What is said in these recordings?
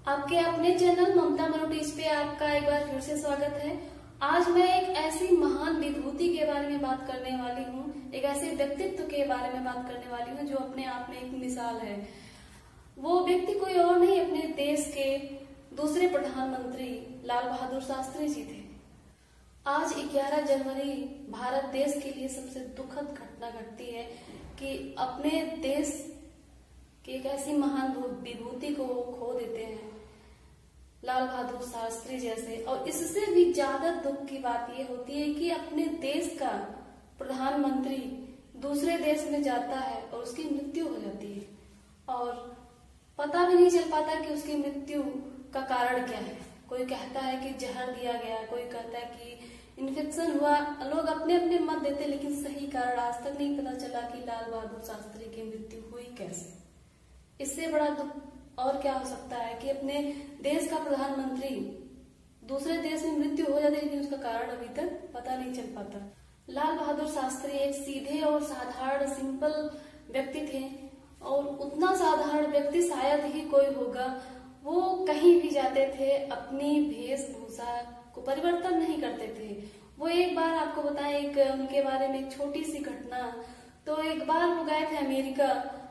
आपके अपने चैनल ममता मनोटीज पे आपका एक बार फिर से स्वागत है। आज मैं एक ऐसी महान विभूति के बारे में बात करने वाली हूँ, एक ऐसे व्यक्तित्व के बारे में बात करने वाली हूँ जो अपने आप में एक मिसाल है। वो व्यक्ति कोई और नहीं, अपने देश के दूसरे प्रधानमंत्री लाल बहादुर शास्त्री जी थे। आज 11 जनवरी भारत देश के लिए सबसे दुखद घटना घटती है कि अपने देश की एक ऐसी महान विभूति को खो देते हैं, लाल बहादुर शास्त्री जैसे। और इससे भी ज्यादा दुख की बात यह होती है कि अपने देश का प्रधानमंत्री दूसरे देश में जाता है और उसकी मृत्यु हो जाती है और पता भी नहीं चल पाता कि उसकी मृत्यु का कारण क्या है। कोई कहता है कि जहर दिया गया, कोई कहता है कि इन्फेक्शन हुआ। लोग अपने अपने मत देते, लेकिन सही कारण आज तक नहीं पता चला कि लाल बहादुर शास्त्री की मृत्यु हुई कैसे। इससे बड़ा दुख और क्या हो सकता है कि अपने देश का प्रधानमंत्री दूसरे देश में मृत्यु हो जाती है, लेकिन उसका कारण अभी तक पता नहीं चल पाता। लाल बहादुर शास्त्री एक सीधे और साधारण सिंपल व्यक्ति थे और उतना साधारण व्यक्ति शायद ही कोई होगा। वो कहीं भी जाते थे, अपनी वेशभूषा को परिवर्तन नहीं करते थे। वो एक बार आपको बताएं एक उनके बारे में एक छोटी सी घटना। तो एक बार वो गए थे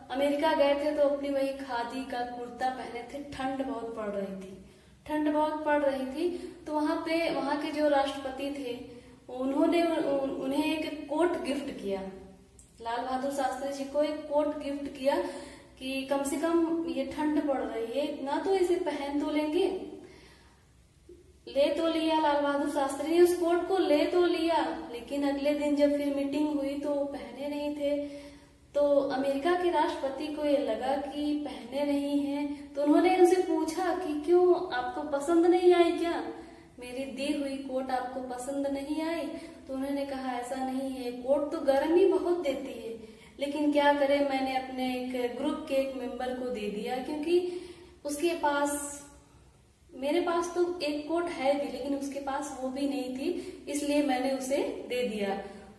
अमेरिका गए थे, तो अपनी वही खादी का कुर्ता पहने थे। ठंड बहुत पड़ रही थी। तो वहां के जो राष्ट्रपति थे उन्होंने उन्हें एक कोट गिफ्ट किया। लाल बहादुर शास्त्री जी को एक कोट गिफ्ट किया कि कम से कम ये ठंड पड़ रही है, ना तो इसे पहन तो लेंगे। ले तो लिया लाल बहादुर शास्त्री ने, उस कोट को ले तो लिया, लेकिन अगले दिन जब फिर मीटिंग हुई तो पहने नहीं थे। तो अमेरिका के राष्ट्रपति को ये लगा कि पहने नहीं हैं, तो उन्होंने उनसे पूछा कि क्यों, आपको पसंद नहीं आई क्या, मेरी दी हुई कोट आपको पसंद नहीं आई? तो उन्होंने कहा ऐसा नहीं है, कोट तो गर्मी बहुत देती है, लेकिन क्या करें, मैंने अपने एक ग्रुप के एक मेंबर को दे दिया, क्योंकि उसके पास, मेरे पास तो एक कोट है भी लेकिन उसके पास वो भी नहीं थी, इसलिए मैंने उसे दे दिया।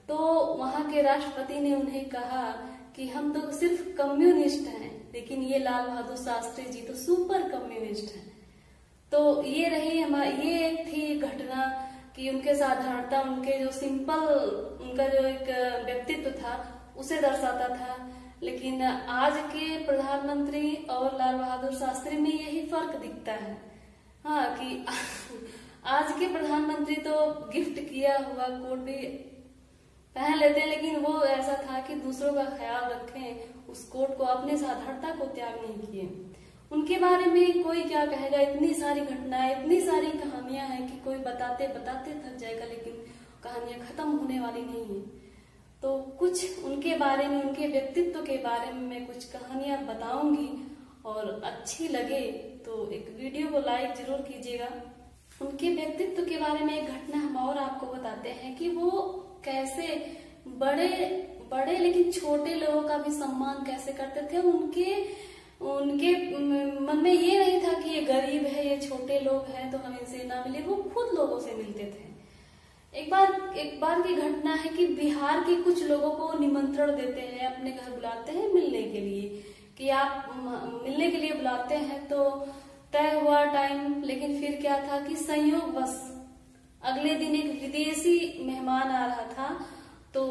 तो वहां के राष्ट्रपति ने उन्हें कहा कि हम तो सिर्फ कम्युनिस्ट हैं, लेकिन ये लाल बहादुर शास्त्री जी तो सुपर कम्युनिस्ट हैं। तो ये एक थी घटना कि उनके साधारणता, उनके जो सिंपल, उनका जो एक व्यक्तित्व था उसे दर्शाता था। लेकिन आज के प्रधानमंत्री और लाल बहादुर शास्त्री में यही फर्क दिखता है। हाँ, कि आज के प्रधानमंत्री तो गिफ्ट किया हुआ कोट भी पहन लेते हैं, लेकिन वो ऐसा था कि दूसरों का ख्याल रखें, उस कोट को, अपने साधारणता को त्याग नहीं किए। उनके बारे में कोई क्या कहेगा, इतनी सारी घटनाएं, इतनी सारी कहानियां हैं कि कोई बताते बताते थक जाएगा, लेकिन कहानियां खत्म होने वाली नहीं है। तो कुछ उनके बारे में, उनके व्यक्तित्व के बारे में मैं कुछ कहानियां बताऊंगी, और अच्छी लगे तो एक वीडियो को लाइक जरूर कीजिएगा। उनके व्यक्तित्व के बारे में एक घटना हम और आपको बताते हैं कि वो कैसे बड़े लेकिन छोटे लोगों का भी सम्मान कैसे करते थे। उनके मन में ये नहीं था कि ये गरीब है, ये छोटे लोग हैं तो हम इनसे ना मिले, वो खुद लोगों से मिलते थे। एक बार की घटना है कि बिहार के कुछ लोगों को निमंत्रण देते हैं, अपने घर बुलाते हैं मिलने के लिए, कि आप मिलने के लिए बुलाते हैं। तो तय हुआ टाइम, लेकिन फिर क्या था कि संयोगवश अगले दिन एक विदेशी मेहमान आ रहा था। तो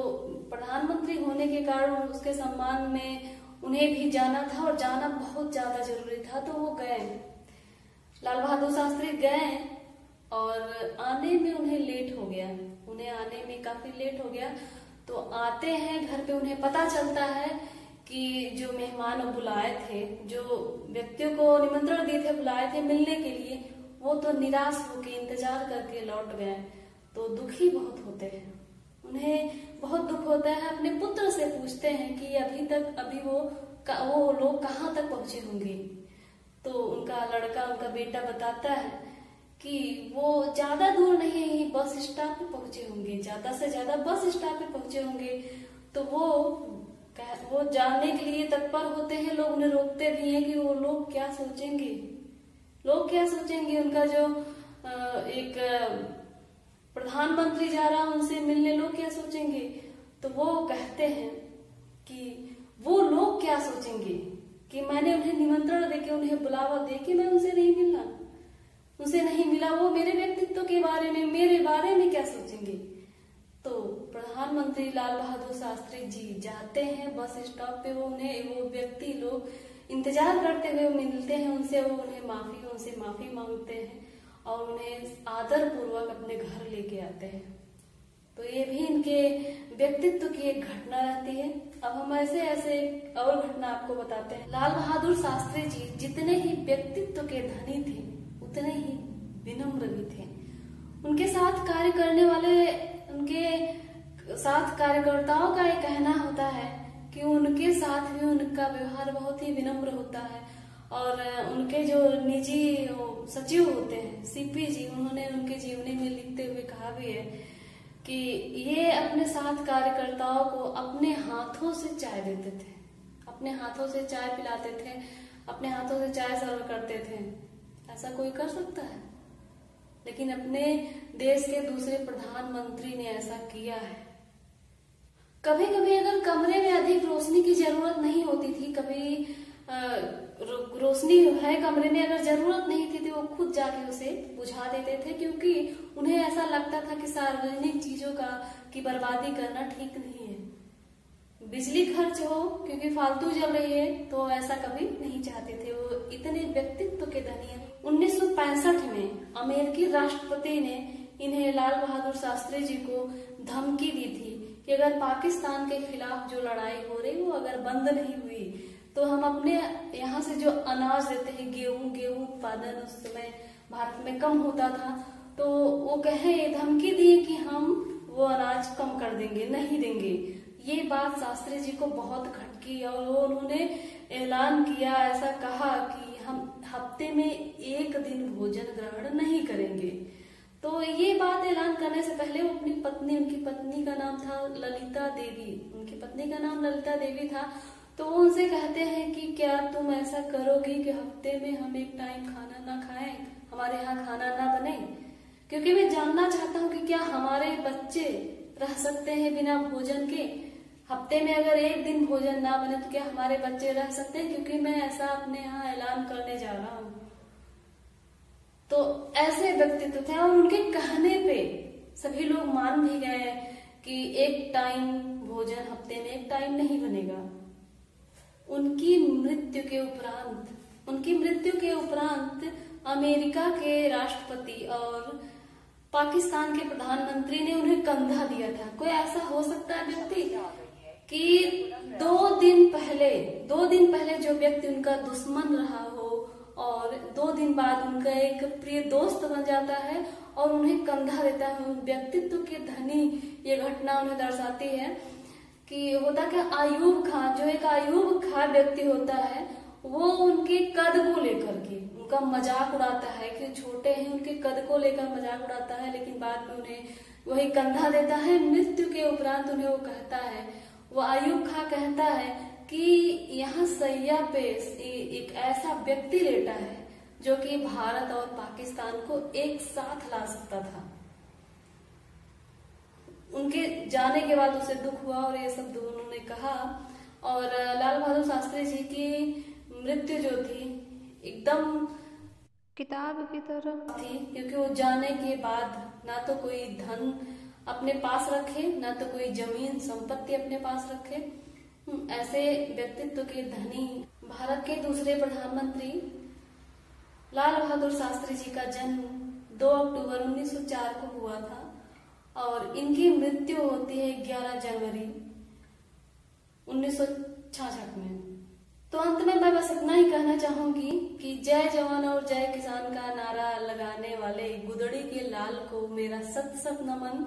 प्रधानमंत्री होने के कारण उसके सम्मान में उन्हें भी जाना था, और जाना बहुत ज्यादा जरूरी था। तो वो गए, लाल बहादुर शास्त्री गए, और आने में उन्हें लेट हो गया, उन्हें आने में काफी लेट हो गया। तो आते हैं घर पे, उन्हें पता चलता है कि जो मेहमान बुलाए थे, जो व्यक्तियों को निमंत्रण दिए थे, बुलाए थे मिलने के लिए, वो तो निराश होकर इंतजार करके लौट गए। तो दुखी बहुत होते हैं, उन्हें बहुत दुख होता है। अपने पुत्र से पूछते हैं कि अभी वो लोग कहाँ तक पहुंचे होंगे। तो उनका लड़का, उनका बेटा बताता है कि वो ज्यादा दूर नहीं, यही बस स्टॉप पे पहुंचे होंगे, ज्यादा से ज्यादा बस स्टॉप पे पहुंचे होंगे। तो वो जानने के लिए तत्पर होते हैं। लोग उन्हें रोकते भी हैं कि वो लोग क्या सोचेंगे, उनका जो एक प्रधानमंत्री जा रहा उनसे मिलने, लोग क्या सोचेंगे। तो वो कहते हैं कि वो लोग क्या सोचेंगे, कि मैंने उन्हें निमंत्रण देके, उन्हें बुलावा देके मैं उनसे नहीं मिला, वो मेरे व्यक्तित्व के बारे में, मेरे बारे में क्या सोचेंगे। तो प्रधानमंत्री लाल बहादुर शास्त्री जी जाते हैं बस स्टॉप पे, वो व्यक्ति लोग इंतजार करते हुए मिलते हैं उनसे, उनसे माफी मांगते हैं और उन्हें आदर पूर्वक अपने घर लेके आते हैं। तो ये भी इनके व्यक्तित्व की एक घटना रहती है। अब हम ऐसे और घटना आपको बताते हैं। लाल बहादुर शास्त्री जी जितने ही व्यक्तित्व के धनी थे उतने ही विनम्र भी थे। उनके साथ कार्यकर्ताओं का ये कहना होता है कि उनके साथ भी उनका व्यवहार बहुत ही विनम्र होता है। और उनके जो निजी सचिव होते हैं सीपी जी, उन्होंने उनके जीवनी में लिखते हुए कहा भी है कि ये अपने साथ कार्यकर्ताओं को अपने हाथों से चाय देते थे, अपने हाथों से चाय पिलाते थे, अपने हाथों से चाय सर्व करते थे। ऐसा कोई कर सकता है? लेकिन अपने देश के दूसरे प्रधानमंत्री ने ऐसा किया है। कभी कभी अगर कमरे में अधिक रोशनी की जरूरत नहीं होती थी, कभी रोशनी है कमरे में अगर जरूरत नहीं थी तो वो खुद जाके उसे बुझा देते थे, क्योंकि उन्हें ऐसा लगता था कि सार्वजनिक चीजों की बर्बादी करना ठीक नहीं है। बिजली खर्च हो क्योंकि फालतू जल रही है तो ऐसा कभी नहीं चाहते थे। वो इतने व्यक्तित्व के धनी हैं। 1965 में अमेरिकी राष्ट्रपति ने इन्हें, लाल बहादुर शास्त्री जी को धमकी दी थी कि अगर पाकिस्तान के खिलाफ जो लड़ाई हो रही वो अगर बंद नहीं हुई तो हम अपने यहाँ से जो अनाज देते हैं, गेहूं उत्पादन उस समय भारत में कम होता था, तो वो धमकी दिए कि हम वो अनाज कम कर देंगे, नहीं देंगे। ये बात शास्त्री जी को बहुत खटकी और उन्होंने ऐलान किया, ऐसा कहा कि हम हफ्ते में एक दिन भोजन ग्रहण नहीं करेंगे। तो ये बात ऐलान करने से पहले वो अपनी पत्नी, उनकी पत्नी का नाम था ललिता देवी, उनकी पत्नी का नाम ललिता देवी था, तो वो उनसे कहते हैं कि क्या तुम ऐसा करोगी कि हफ्ते में हम एक टाइम खाना ना खाएं, हमारे यहाँ खाना ना बने, क्योंकि मैं जानना चाहता हूँ कि क्या हमारे बच्चे रह सकते हैं बिना भोजन के। हफ्ते में अगर एक दिन भोजन ना बने तो क्या हमारे बच्चे रह सकते हैं, क्योंकि मैं ऐसा अपने यहाँ ऐलान करने जा रहा हूँ। तो ऐसे व्यक्तित्व थे और उनके कहने पे सभी लोग मान भी गए कि एक टाइम भोजन हफ्ते में एक टाइम नहीं बनेगा। उनकी मृत्यु के उपरांत अमेरिका के राष्ट्रपति और पाकिस्तान के प्रधानमंत्री ने उन्हें कंधा दिया था। कोई ऐसा हो सकता है व्यक्ति कि 2 दिन पहले जो व्यक्ति उनका दुश्मन रहा हो और 2 दिन बाद उनका एक प्रिय दोस्त बन जाता है और उन्हें कंधा देता है। व्यक्तित्व के धनी ये घटना उन्हें दर्शाती है कि होता क्या, अयूब खान, जो एक अयूब खान व्यक्ति होता है, वो उनके कद को लेकर के उनका मजाक उड़ाता है कि छोटे हैं, उनके कद को लेकर मजाक उड़ाता है, लेकिन बाद में उन्हें वही कंधा देता है। मृत्यु के उपरांत उन्हें वो कहता है, वो अयूब खान कहता है कि यहाँ सैया पे एक ऐसा व्यक्ति लेटा है जो कि भारत और पाकिस्तान को एक साथ ला सकता था। उनके जाने के बाद उसे दुख हुआ और ये सब उन्होंने कहा। और लाल बहादुर शास्त्री जी की मृत्यु जो थी एकदम किताब की तरह थी, क्योंकि वो जाने के बाद ना तो कोई धन अपने पास रखे, ना तो कोई जमीन संपत्ति अपने पास रखे। ऐसे व्यक्तित्व के धनी भारत के दूसरे प्रधानमंत्री लाल बहादुर शास्त्री जी का जन्म 2 अक्टूबर 1904 को हुआ था और इनकी मृत्यु होती है 11 जनवरी 1966 में। तो अंत में मैं बस इतना ही कहना चाहूंगी कि जय जवान और जय किसान का नारा लगाने वाले गुदड़ी के लाल को मेरा सत सत नमन।